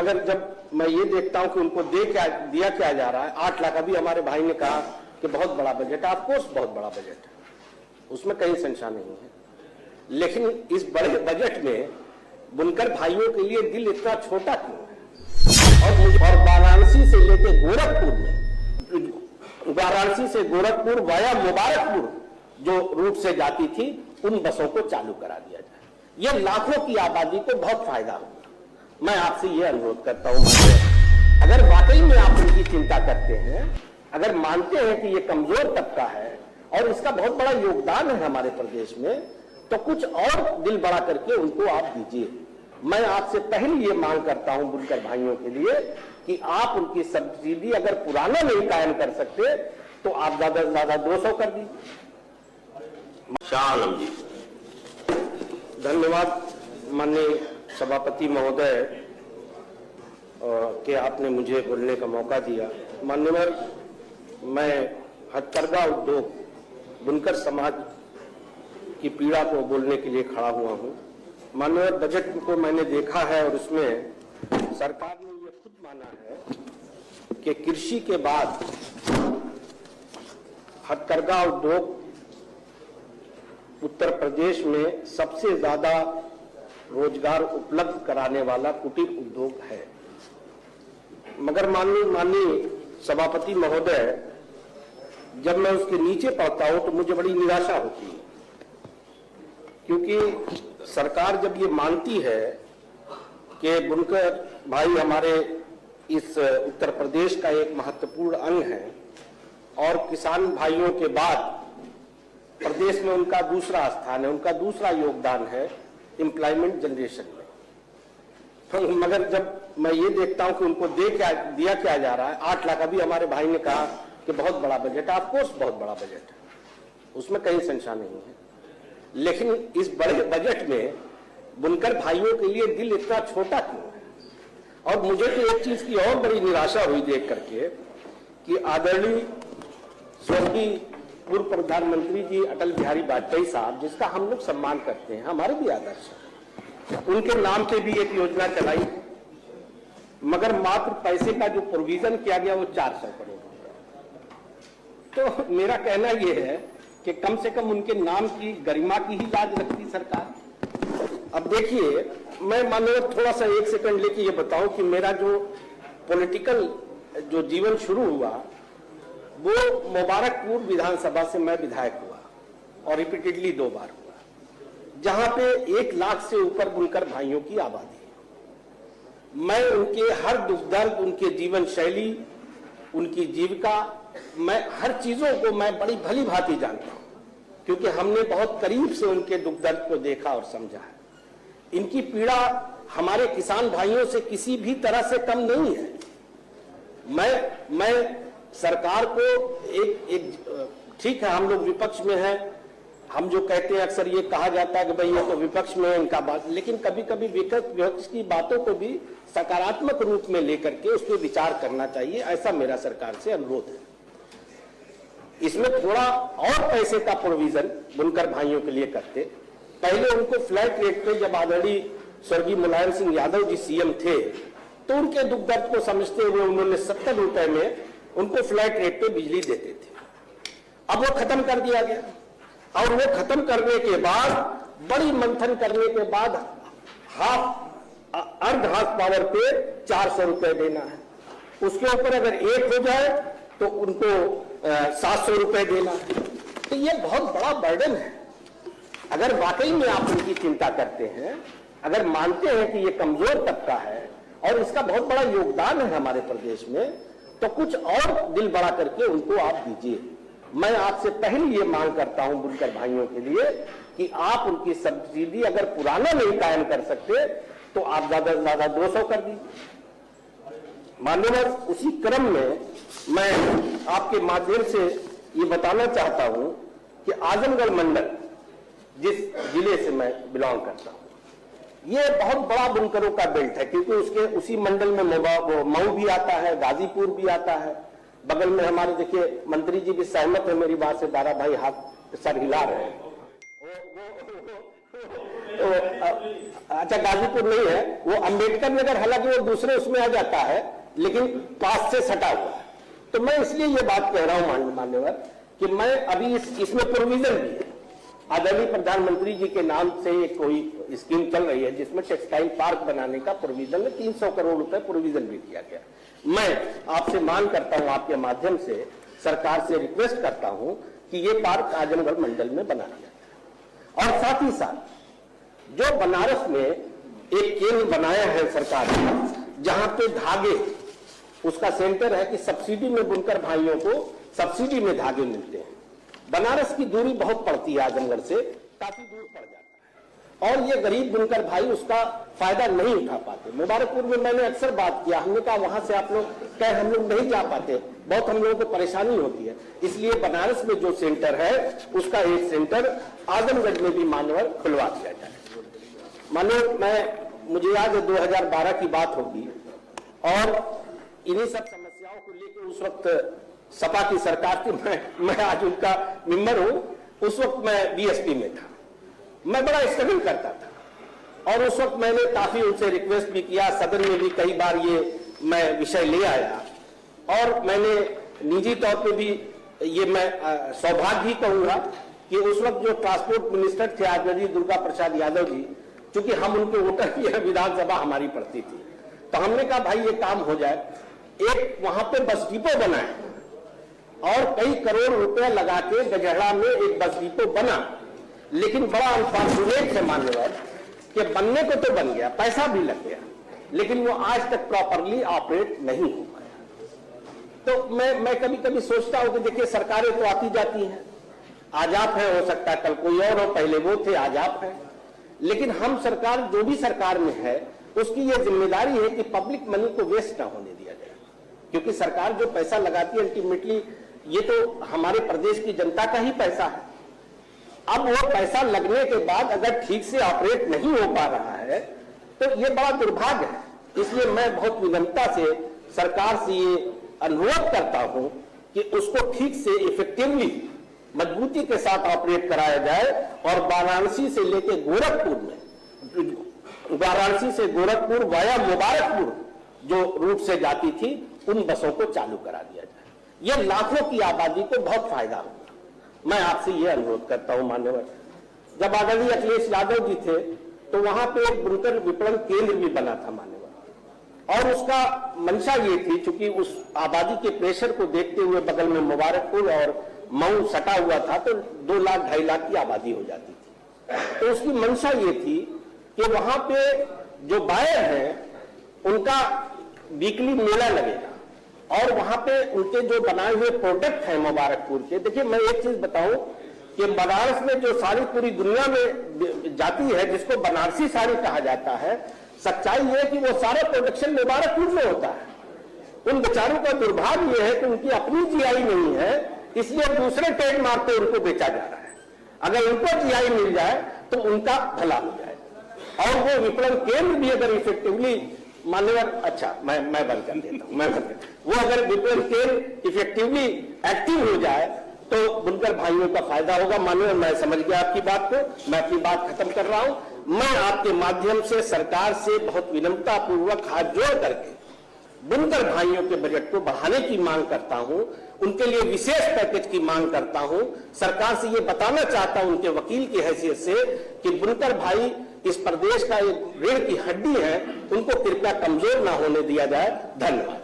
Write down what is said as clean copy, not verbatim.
मगर जब मैं ये देखता हूं कि उनको दिया क्या जा रहा है, 8 लाख, अभी हमारे भाई ने कहा कि बहुत बड़ा बजट है, ऑफकोर्स बहुत बड़ा बजट है, उसमें कहीं संशय नहीं है, लेकिन इस बड़े बजट में बुनकर भाइयों के लिए दिल इतना छोटा क्यों है? और वाराणसी से लेके गोरखपुर में, वाराणसी से गोरखपुर वाया मुबारकपुर जो रूट से जाती थी, उन बसों को चालू करा दिया जाए। ये लाखों की आबादी को बहुत फायदा होगा। मैं आपसे ये अनुरोध करता हूं, अगर वाकई में आप उनकी चिंता करते हैं, अगर मानते हैं कि ये कमजोर तबका है और इसका बहुत बड़ा योगदान है हमारे प्रदेश में, तो कुछ और दिल बड़ा करके उनको आप दीजिए। मैं आपसे पहले ये मांग करता हूं बुनकर भाइयों के लिए कि आप उनकी सब्सिडी अगर पुराना नहीं कायम कर सकते तो आप ज्यादा से ज्यादा 200 कर दीजिए। शाह आलम जी। धन्यवाद माननीय सभापति महोदय कि आपने मुझे बोलने का मौका दिया। मान्यवर, मैं हथकरघा उद्योग बुनकर समाज की पीड़ा को बोलने के लिए खड़ा हुआ हूं। मान्यवर, बजट को मैंने देखा है और उसमें सरकार ने ये खुद माना है कि कृषि के बाद हथकरघा उद्योग उत्तर प्रदेश में सबसे ज्यादा रोजगार उपलब्ध कराने वाला कुटीर उद्योग है। मगर माननीय सभापति महोदय, जब मैं उसके नीचे पढ़ता हूं तो मुझे बड़ी निराशा होती है, क्योंकि सरकार जब ये मानती है कि बुनकर भाई हमारे इस उत्तर प्रदेश का एक महत्वपूर्ण अंग है और किसान भाइयों के बाद प्रदेश में उनका दूसरा स्थान है, उनका दूसरा योगदान है एम्प्लॉयमेंट जनरेशन में, तो मगर जब मैं ये देखता हूं कि उनको दिया क्या जा रहा है, 8 लाख, अभी हमारे भाई ने कहा कि बहुत बड़ा बजट है, ऑफकोर्स बहुत बड़ा बजट है, उसमें कहीं संशय नहीं है, लेकिन इस बड़े बजट में बुनकर भाइयों के लिए दिल इतना छोटा क्यों है? और मुझे तो एक चीज की और बड़ी निराशा हुई देख करके कि आदरणीय स्वर्गीय पूर्व प्रधानमंत्री जी अटल बिहारी वाजपेयी साहब, जिसका हम लोग सम्मान करते हैं, हमारे भी आदर्श है, उनके नाम पे भी एक योजना चलाई, मगर मात्र पैसे का जो प्रोविजन किया गया वो 400 करोड़। तो मेरा कहना यह है कि कम से कम उनके नाम की गरिमा की ही लाज रखती सरकार। अब देखिए, मैं मानो थोड़ा सा 1 सेकंड लेके ये बताऊं कि मेरा जो पॉलिटिकल जो जीवन शुरू हुआ वो मुबारकपुर विधानसभा से मैं विधायक हुआ और रिपीटेडली 2 बार हुआ, जहां पे 1 लाख से ऊपर बुनकर भाइयों की आबादी है। मैं उनके हर दुख दर्द, उनके जीवन शैली, उनकी जीविका, मैं हर चीजों को मैं बड़ी भली भांति जानता हूं, क्योंकि हमने बहुत करीब से उनके दुख दर्द को देखा और समझा है। इनकी पीड़ा हमारे किसान भाइयों से किसी भी तरह से कम नहीं है। मैं सरकार को एक ठीक है, हम लोग विपक्ष में हैं, हम जो कहते हैं अक्सर ये कहा जाता है कि भाई ये तो विपक्ष में है इनका बात, लेकिन कभी कभी विपक्ष की बातों को भी सकारात्मक रूप में लेकर के उस पर विचार करना चाहिए, ऐसा मेरा सरकार से अनुरोध है। इसमें थोड़ा और पैसे का प्रोविजन बुनकर भाइयों के लिए करते। पहले उनको फ्लैट रेट पे, जब आदरणीय स्वर्गीय मुलायम सिंह यादव जी सीएम थे, तो उनके दुख दर्द को समझते हुए उन्होंने 70 रुपए में उनको फ्लैट रेट पे बिजली देते थे। अब वो खत्म कर दिया गया और वो खत्म करने के बाद, बड़ी मंथन करने के बाद, अर्ध हाफ पावर पे 400 रुपए देना है। उसके ऊपर अगर 1 हो जाए तो उनको 700 रुपए देना। तो ये बहुत बड़ा बर्डन है। अगर वाकई में आप उनकी चिंता करते हैं, अगर मानते हैं कि ये कमजोर तबका है और इसका बहुत बड़ा योगदान है हमारे प्रदेश में, तो कुछ और दिल बड़ा करके उनको आप दीजिए। मैं आपसे पहले ये मांग करता हूं बुनकर भाइयों के लिए कि आप उनकी सब्सिडी अगर पुराना नहीं कायम कर सकते तो आप ज्यादा से ज्यादा 200 कर दीजिए। मान्यवर, उसी क्रम में मैं आपके माध्यम से ये बताना चाहता हूं कि आजमगढ़ मंडल, जिस जिले से मैं बिलोंग करता हूं, ये बहुत बड़ा बुनकरों का बेल्ट है, क्योंकि उसके उसी मंडल में मऊ भी आता है, गाजीपुर भी आता है, बगल में हमारे देखिए मंत्री जी भी सहमत है मेरी बात से, दारा भाई हाथ सर हिला रहे हैं, अच्छा, गाजीपुर नहीं है वो, अम्बेडकर नगर, हालांकि वो दूसरे उसमें आ जाता है लेकिन पास से सटा हुआ है। तो मैं इसलिए ये बात कह रहा हूं मान्यवर कि मैं अभी इसमें प्रोविजन भी है, आदरणीय प्रधानमंत्री जी के नाम से एक कोई स्कीम चल रही है जिसमें टेक्सटाइल पार्क बनाने का प्रोविजन है, 300 करोड़ रुपए प्रोविजन भी दिया गया। मैं आपसे मांग करता हूं, आपके माध्यम से सरकार से रिक्वेस्ट करता हूं कि ये पार्क आजमगढ़ मंडल में बना दिया जाए। और साथ ही साथ जो बनारस में एक केंद्र बनाया है सरकार ने, जहां पे धागे, उसका सेंटर है कि सब्सिडी में बुनकर भाइयों को सब्सिडी में धागे मिलते हैं। बनारस की दूरी बहुत पड़ती है, आजमगढ़ से काफी दूर पड़ जाता है और ये गरीब बुनकर भाई उसका फायदा नहीं उठा पाते। मुबारकपुर में मैंने अक्सर बात किया, हमने कहा वहां से आप लोग कहे हम लोग नहीं जा पाते, बहुत हम लोगों को परेशानी होती है, इसलिए बनारस में जो सेंटर है उसका एक सेंटर आजमगढ़ में भी मानवर खुलवा दिया जाए। मानो मुझे याद है 2012 की बात होगी और इन्हीं सब समस्याओं को लेकर उस वक्त सपा की सरकार थी, मैं आज उनका मेंबर हूं, उस वक्त मैं बीएसपी में था, मैं बड़ा स्ट्रगल करता था और उस वक्त मैंने काफी उनसे रिक्वेस्ट भी किया, सदन में भी कई बार ये मैं विषय ले आया और मैंने निजी तौर पे भी ये मैं सौभाग्य ही कहूंगा कि उस वक्त जो ट्रांसपोर्ट मिनिस्टर थे आदरणीय दुर्गा प्रसाद यादव जी, चूंकि हम उनके वोटर ही है, विधानसभा हमारी पड़ती थी, तो हमने कहा भाई ये काम हो जाए, एक वहां पे बस डिपो बनाए और कई करोड़ रुपए लगा के गजहरा में एक बस डिपो बना, लेकिन बड़ा अनफॉर्चुनेट है मान्यवर कि बनने को तो बन गया, पैसा भी लग गया, लेकिन वो आज तक प्रॉपरली ऑपरेट नहीं हो पाया। तो मैं कभी कभी सोचता हूं कि देखिए सरकारें तो आती जाती हैं, आज आप हैं, हो सकता है कल कोई और हो, पहले वो थे आज आप हैं, लेकिन हम सरकार जो भी सरकार में है उसकी ये जिम्मेदारी है कि पब्लिक मनी को वेस्ट ना होने दिया जाए, क्योंकि सरकार जो पैसा लगाती है अल्टीमेटली ये तो हमारे प्रदेश की जनता का ही पैसा है। अब वो पैसा लगने के बाद अगर ठीक से ऑपरेट नहीं हो पा रहा है तो ये बड़ा दुर्भाग्य है। इसलिए मैं बहुत विनम्रता से सरकार से ये अनुरोध करता हूं कि उसको ठीक से इफेक्टिवली मजबूती के साथ ऑपरेट कराया जाए और वाराणसी से लेकर गोरखपुर में, वाराणसी से गोरखपुर वाया मुबारकपुर जो रूट से जाती थी, उन बसों को चालू करा दिया जाए। ये लाखों की आबादी को बहुत फायदा होगा। मैं आपसे ये अनुरोध करता हूं मान्यवर, जब आदरणीय अखिलेश यादव जी थे तो वहां पे एक बुनकर विपणन केंद्र भी बना था मान्यवर, और उसका मंशा ये थी, चूंकि उस आबादी के प्रेशर को देखते हुए बगल में मुबारकपुर और मऊ सटा हुआ था तो 2 लाख 2.5 लाख की आबादी हो जाती थी। तो उसकी मंशा ये थी कि वहां पे जो बायर हैं उनका वीकली मेला लगेगा और वहां पे उनके जो बनाए हुए प्रोडक्ट हैं मुबारकपुर के। देखिए मैं एक चीज बताऊं कि बनारस में जो साड़ी पूरी दुनिया में जाती है, जिसको बनारसी साड़ी कहा जाता है, सच्चाई ये है कि वो सारा प्रोडक्शन मुबारकपुर में होता है। उन बेचारों का दुर्भाग्य ये है कि उनकी अपनी जीआई नहीं है, इसलिए दूसरे ट्रेड मार्क पे उनको बेचा जा रहा है। अगर उनको जीआई मिल जाए तो उनका भला हो जाए और वो विपणन केंद्र भी अगर इफेक्टिवली मान्यवर, अच्छा मैं बंद कर देता हूं, वो अगर विपणन केंद्र इफेक्टिवली एक्टिव हो जाए तो बुनकर भाइयों का फायदा होगा। मान्यवर मैं समझ गया आपकी बात को, मैं अपनी बात खत्म कर रहा हूं। मैं आपके माध्यम से सरकार से बहुत विनम्रता पूर्वक हाथ जोड़ करके बुनकर भाइयों के बजट को बढ़ाने की मांग करता हूं, उनके लिए विशेष पैकेज की मांग करता हूं। सरकार से ये बताना चाहता हूं उनके वकील की हैसियत से कि बुनकर भाई इस प्रदेश का एक रीढ़ की हड्डी है, उनको कृपया कमजोर ना होने दिया जाए। धन्यवाद।